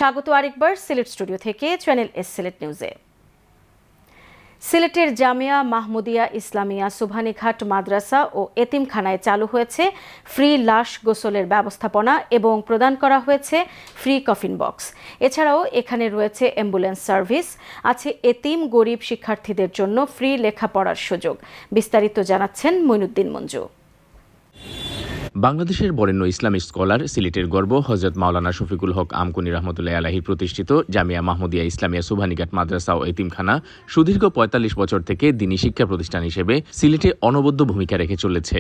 স্বাগত আরেকবার সিলেট স্টুডিও থেকে চ্যানেল এস সিলেট নিউজে। সিলেটের জামিয়া মাহমুদিয়া ইসলামিয়া সুবহানীঘাট মাদ্রাসা ও এতিমখানায় চালু হয়েছে ফ্রি লাশ গোসলের ব্যবস্থাপনা এবং প্রদান করা হয়েছে ফ্রি কফিন বক্স। এছাড়াও এখানে রয়েছে অ্যাম্বুলেন্স সার্ভিস, আছে এতিম গরিব শিক্ষার্থীদের জন্য ফ্রি লেখাপড়ার সুযোগ। বিস্তারিত জানাচ্ছেন মইনুদ্দিন মঞ্জু। বাংলাদেশের বরেণ্য ইসলামিক স্কলার, সিলেটের গর্ব হযরত মাওলানা শফিকুল হক আমকুনি রহমতুল্লাহ আলাইহি প্রতিষ্ঠিত জামিয়া মাহমুদিয়া ইসলামিয়া সুবহানীঘাট মাদ্রাসা ও এতিমখানা সুদীর্ঘ ৪৫ বছর থেকে দিনী শিক্ষা প্রতিষ্ঠান হিসেবে সিলেটে অনবদ্য ভূমিকা রেখে চলেছে।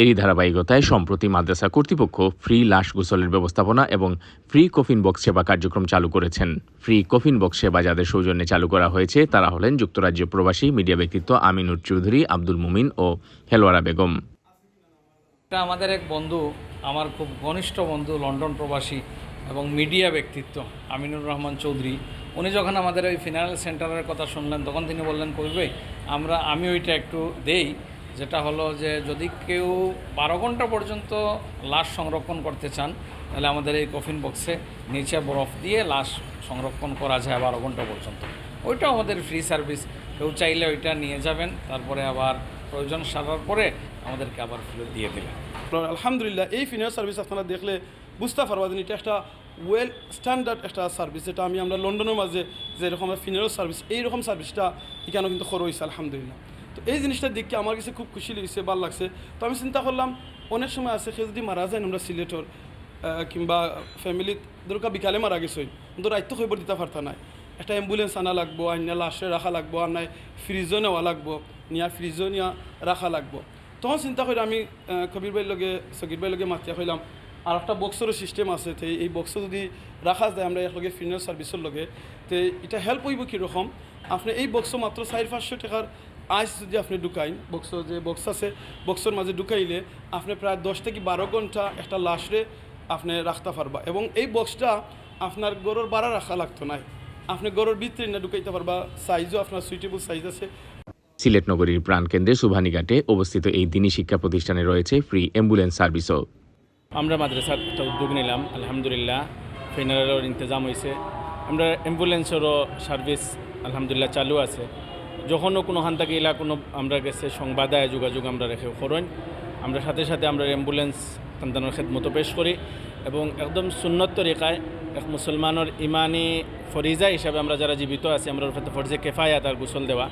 এরই ধারাবাহিকতায় সম্প্রতি মাদ্রাসা কর্তৃপক্ষ ফ্রি লাশ গোসলের ব্যবস্থাপনা এবং ফ্রি কফিন বক্স সেবা কার্যক্রম চালু করেছেন। ফ্রি কফিন বক্স সেবা যাদের সৌজন্যে চালু করা হয়েছে তারা হলেন যুক্তরাজ্য প্রবাসী মিডিয়া ব্যক্তিত্ব আমিনুর চৌধুরী, আব্দুল মুমিন ও হেলোয়ারা বেগম। আমাদের এক বন্ধু, আমার খুব ঘনিষ্ঠ বন্ধু, লন্ডন প্রবাসী এবং মিডিয়া ব্যক্তিত্ব আমিনুর রহমান চৌধুরী, উনি যখন আমাদের ওই ফিনারেল সেন্টারের কথা শুনলেন তখন তিনি বললেন, কবি ভাই আমি ওইটা একটু দেই, যেটা হলো যে যদি কেউ 12 ঘন্টা পর্যন্ত লাশ সংরক্ষণ করতে চান তাহলে আমাদের এই কফিন বক্সে নিচে বরফ দিয়ে লাশ সংরক্ষণ করা যায় 12 ঘন্টা পর্যন্ত। ওইটাও আমাদের ফ্রি সার্ভিস, কেউ চাইলে ওইটা নিয়ে যাবেন, তারপরে আবার প্রয়োজন সারার পরে আমাদেরকে আবার ফেরত দিয়ে দেবেন। আলহামদুলিল্লাহ, এই ফিনার সার্ভিস আপনারা দেখলে বুঝতে পারবেন এটা একটা ওয়েল স্ট্যান্ডার্ড একটা সার্ভিস, যেটা আমরা লন্ডনের মাঝে যেরকম ফিনারেল সার্ভিস, এইরকম সার্ভিসটা এখানেও কিন্তু খরচ হয়েছে আলহামদুলিল্লাহ। তো এই জিনিসটার দিকে আমার কাছে খুব খুশি লেগেছে, ভালো লাগছে। তো আমি চিন্তা করলাম অনেক সময় আছে সে যদি মারা যায় আমরা সিলেটর কিংবা ফ্যামিলি দরকার বিকালে মারা গেছে, কিন্তু রাইতো খবর দিতে পারতা নাই, একটা অ্যাম্বুলেন্স আনা লাগবো, আইনা লাশে রাখা লাগবো, আর নাই ফ্রিজও নেওয়া লাগবো, নিয়া ফ্রিজও নিয়া রাখা লাগবো। তখন চিন্তা করে আমি কবির ভাইয়ের লগে সগির ভাইয়ের লগে মাতিয়া হইলাম আর একটা বক্সেরও সিস্টেম আছে, তো এই বক্সও যদি রাখা যায় আমরা একলগে ফিনারেল সার্ভিসের লগে, তো এটা হেল্প হইব কীরকম। আপনি এই বক্সও মাত্র 400-500 টাকার আইস যদি আপনি ঢুকাইন, বক্সের যে বক্স আছে বক্সের মাঝে ঢুকাইলে আপনি প্রায় 10 থেকে 12 ঘন্টা একটা লাশরে আপনি রাখতে পারবা, এবং এই বক্সটা আপনার গরুর বাড়া রাখা লাগতো না, আপনি গরুর ভিতরে না ঢুকাইতে পারবা, সাইজও আপনার সুইটেবল সাইজ আছে। সিলেট নগরীর প্রাণকেন্দ্রে সুবহানীঘাটে অবস্থিত এই দিনী শিক্ষা প্রতিষ্ঠানে রয়েছে ফ্রি অ্যাম্বুলেন্স সার্ভিসও। আমরা মাদ্রাসার একটা উদ্যোগ নিলাম, আলহামদুলিল্লাহ ফিনারেলের ইন্তজাম হয়েছে, আমরা অ্যাম্বুলেন্সেরও সার্ভিস আলহামদুলিল্লাহ চালু আছে। যখনও কোনো হান থেকে এলা কোনো আমরা গেছে সংবাদায় যোগাযোগ আমরা রেখে করেন, আমরা সাথে সাথে আমরা অ্যাম্বুলেন্স সন্তানের খেদমতো পেশ করি এবং একদম সুন্নত তরিকায় এক মুসলমানের ইমানি ফরিজা হিসাবে আমরা যারা জীবিত আছি আমরা ফরজে কেফায়াত আর গোসল দেওয়া,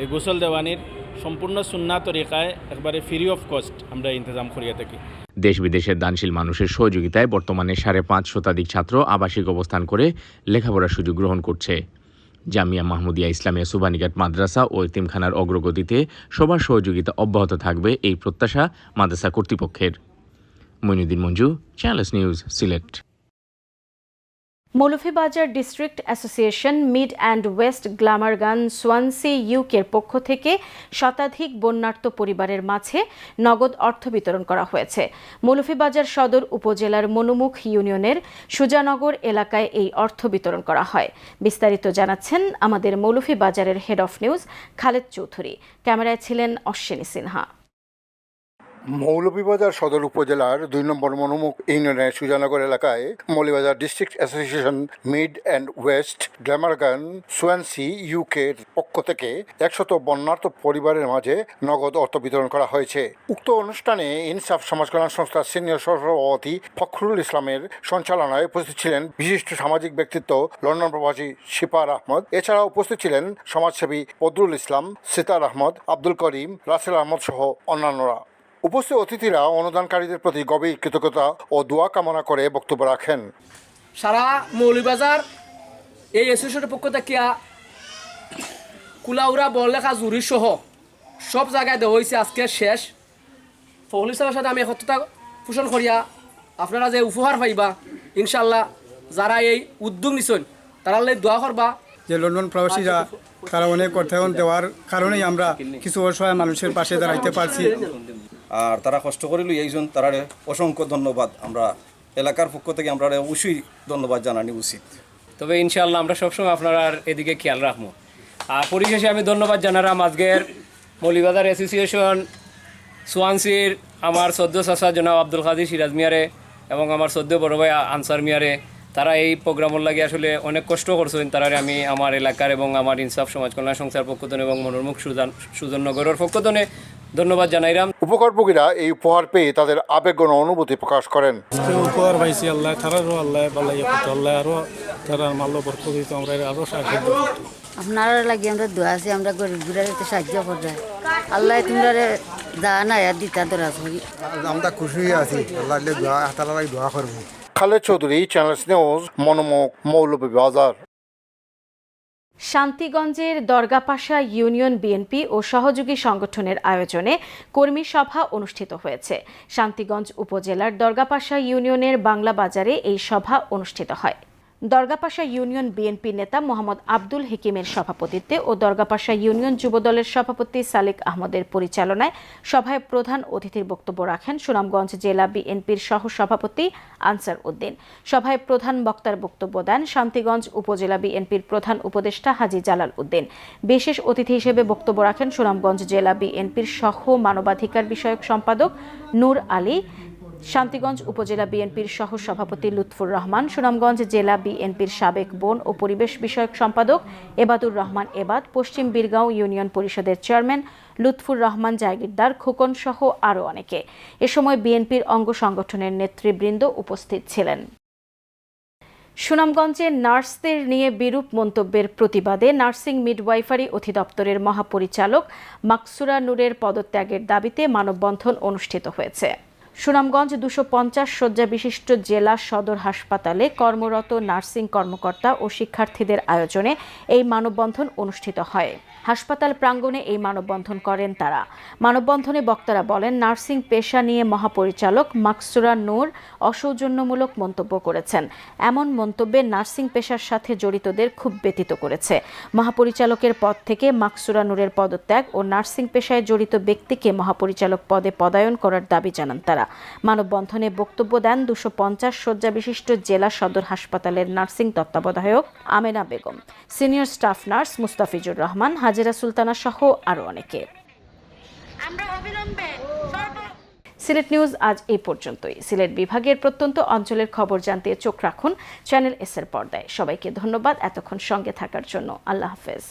এই গোসল দেওয়ানির সম্পূর্ণ সুন্নাহ তরিকায় একবারে ফ্রি অফ কস্ট আমরা ইন্তজাম করিয়া থাকি। দেশ বিদেশের দানশীল মানুষের সহযোগিতায় বর্তমানে 550 শতাধিক ছাত্র আবাসিক অবস্থান করে লেখাপড়ার সুযোগ গ্রহণ করছে। জামিয়া মাহমুদিয়া ইসলামিয়া সুবহানীঘাট মাদ্রাসা ও এতিমখানার অগ্রগতিতে সবার সহযোগিতা অব্যাহত থাকবে, এই প্রত্যাশা মাদ্রাসা কর্তৃপক্ষের। Moinuddin Manju, channel S news, Sylhet. Moulvibazar district association mid and west Glamorgan Swansea ইউকের পক্ষ থেকে শতাধিক বন্যার্ত পরিবারের মাঝে নগদ অর্থ বিতরণ করা হয়েছে। মৌলভীবাজার সদর উপজেলার মনুমুখ ইউনিয়নের সুজানগর এলাকায় এই অর্থ বিতরণ করা হয়। বিস্তারিত জানাচ্ছেন আমাদের মৌলভীবাজারের head of news Khaled Chowdhury. ক্যামেরায় ছিলেন অশ্বিনী সিনহা। মৌলভীবাজার সদর উপজেলার 2 নম্বর মনুমুখ ইউনিয়নের সুজানগর এলাকায় Moulvibazar district association mid and west Glamorgan Swansea ইউকের পক্ষ থেকে 100 বন্যার্ত পরিবারের মাঝে নগদ অর্থ বিতরণ করা হয়েছে। উক্ত অনুষ্ঠানে ইনসাফ সমাজ কল্যাণ সংস্থার সিনিয়র সভাপতি ফখরুল ইসলামের সঞ্চালনায় উপস্থিত ছিলেন বিশিষ্ট সামাজিক ব্যক্তিত্ব লন্ডন প্রবাসী শিপার আহমদ। এছাড়াও উপস্থিত ছিলেন সমাজসেবী বদরুল ইসলাম, সিতার আহমদ, আব্দুল করিম, রাসেল আহমদ সহ অন্যান্যরা। উপস্থিত অতিথিরা অনুদানকারীদের প্রতি গভীর কৃতজ্ঞতা ও দোয়া কামনা করে বক্তব্য রাখেন। সারা মৌলভীবাজার এই অ্যাসোসিয়েশনের পক্ষ থেকে কুলাউড়া বড়লেখা জুরি সহ সব জায়গায় দেওয়া হয়েছে। আজকে শেষ ফখরুল ইসলামের সাথে আমি একতা পোষণ করিয়া আপনারা যে উপহার পাইবা, ইনশাল্লাহ যারা এই উদ্যোগ নিছেন তারা দোয়া করবা যে লন্ডন প্রবাসীরা তারা অনেক অর্থ দেওয়ার কারণেই আমরা কিছু অসহায় মানুষের পাশে দাঁড়াইতে পারছি। আর তারা কষ্ট করিল এইজন তারা অসংখ্য ধন্যবাদ, আমরা এলাকার পক্ষ থেকে আমরা অবশ্যই ধন্যবাদ জানানি উচিত। তবে ইনশাআল্লাহ আমরা সবসময় আপনারা এদিকে খেয়াল রাখবো। আর পরিশেষে আমি ধন্যবাদ জানালাম আজকের মৌলভীবাজার অ্যাসোসিয়েশন সোয়ানসির আমার সদ্য চাচা জনাব আব্দুল কাদির সিরাজ মিয়ারে এবং আমার সদ্য বড় ভাই আনসার মিয়ারে, তারা এই প্রোগ্রামের লাগে আসলে অনেক কষ্ট করছেন। তারা আমি আমার এলাকার এবং আমার ইনসাফ সমাজ কল্যাণ সংস্থার পক্ষ থেকে এবং মনোরমুখ সুজননগরের পক্ষ থেকে ধন্যবাদ জানাইলাম। উপকারভোগীরা এই উপহার পেয়ে তাদের আবেগ ও অনুভূতি প্রকাশ করেন। উপহার পাইছি আল্লাহ তারারও আল্লাহ বালাই আল্লাহ আরও তারা মাল্য বরকত দিত আমরা আরও সাহায্য করত। আপনারা লাগি আমরা দোয়া আছি আমরা গরিব গুড়ারে তো সাহায্য করবে আল্লাহ তোমরা যা না দিতা দরাজ করি আমরা খুশি আছি আল্লাহ দোয়া তারা লাগে দোয়া করবো। Khaled Chowdhury, channel news, Monomukh, Moulvibazar. শান্তিগঞ্জের দরগাপাশা ইউনিয়ন বিএনপি ও সহযোগী সংগঠনের আয়োজনে কর্মী সভা অনুষ্ঠিত হয়েছে। শান্তিগঞ্জ উপজেলার দরগাপাশা ইউনিয়নের বাংলা বাজারে এই সভা অনুষ্ঠিত হয়। দরগাপাশা ইউনিয়ন বিএনপি নেতা মোহাম্মদ আব্দুল হিকিমের সভাপতিত্বে ও দরগাপাশা ইউনিয়ন যুবদলের সভাপতি সালেক আহমদের পরিচালনায় সভায় প্রধান অতিথির বক্তব্য রাখেন সুনামগঞ্জ জেলা বিএনপির সহ সভাপতি আনসার উদ্দিন। সভায় প্রধান বক্তার বক্তব্য দেন শান্তিগঞ্জ উপজেলা বিএনপির প্রধান উপদেষ্টা হাজী জালাল উদ্দিন। বিশেষ অতিথি হিসেবে বক্তব্য রাখেন সুনামগঞ্জ জেলা বিএনপির সহ মানবাধিকার বিষয়ক সম্পাদক নূর আলী, শান্তিগঞ্জ উপজেলা বিএনপির সহ সভাপতি লুৎফুর রহমান, সুনামগঞ্জ জেলা বিএনপির সাবেক বন ও পরিবেশ বিষয়ক সম্পাদক এবাদুর রহমান এবাদ, পশ্চিম বীরগাঁও ইউনিয়ন পরিষদের চেয়ারম্যান লুৎফুর রহমান জাগিরদার খোকন সহ আরও অনেকে। এ সময় বিএনপির অঙ্গ সংগঠনের নেতৃবৃন্দ উপস্থিত ছিলেন। সুনামগঞ্জে নার্সদের নিয়ে বিরূপ মন্তব্যের প্রতিবাদে নার্সিং মিডওয়াইফারি অধিদপ্তরের মহাপরিচালক মাকসুরা নূরের পদত্যাগের দাবিতে মানববন্ধন অনুষ্ঠিত হয়েছে। সুনামগঞ্জ 250 শয্যা বিশিষ্ট জেলা সদর হাসপাতালে কর্মরত নার্সিং কর্মকর্তা ও শিক্ষার্থীদের আয়োজনে এই মানববন্ধন অনুষ্ঠিত হয়। হাসপাতাল প্রাঙ্গণে এই মানববন্ধন করেন তারা। মানববন্ধনে বক্তারা বলেন, নার্সিং পেশা নিয়ে মহাপরিচালক মাকসুরা নূর অসৌজন্যমূলক মন্তব্য করেছেন। এমন মন্তব্যে নার্সিং পেশার সাথে জড়িতদের খুব ব্যথিত করেছে। মহাপরিচালকের পদ থেকে মাকসুরা নূরের পদত্যাগ ও নার্সিং পেশায় জড়িত ব্যক্তিকে মহাপরিচালক পদে পদায়ন করার দাবি জানান তারা। মানববন্ধনে বক্তব্য দেন 250 শয্যা বিশিষ্ট জেলা সদর হাসপাতালের নার্সিং তত্ত্বাবধায়ক Amena Begum, senior staff nurse Mustafizur Rahman, Hajera Sultana সহ আরও অনেকে। সিলেট নিউজ আজ এই পর্যন্তই। সিলেট বিভাগের প্রত্যন্ত অঞ্চলের খবর জানতে চোখ রাখুন চ্যানেল এস এর পর্দায়। সবাইকে ধন্যবাদ এতক্ষণ সঙ্গে থাকার জন্য। আল্লাহ হাফেজ।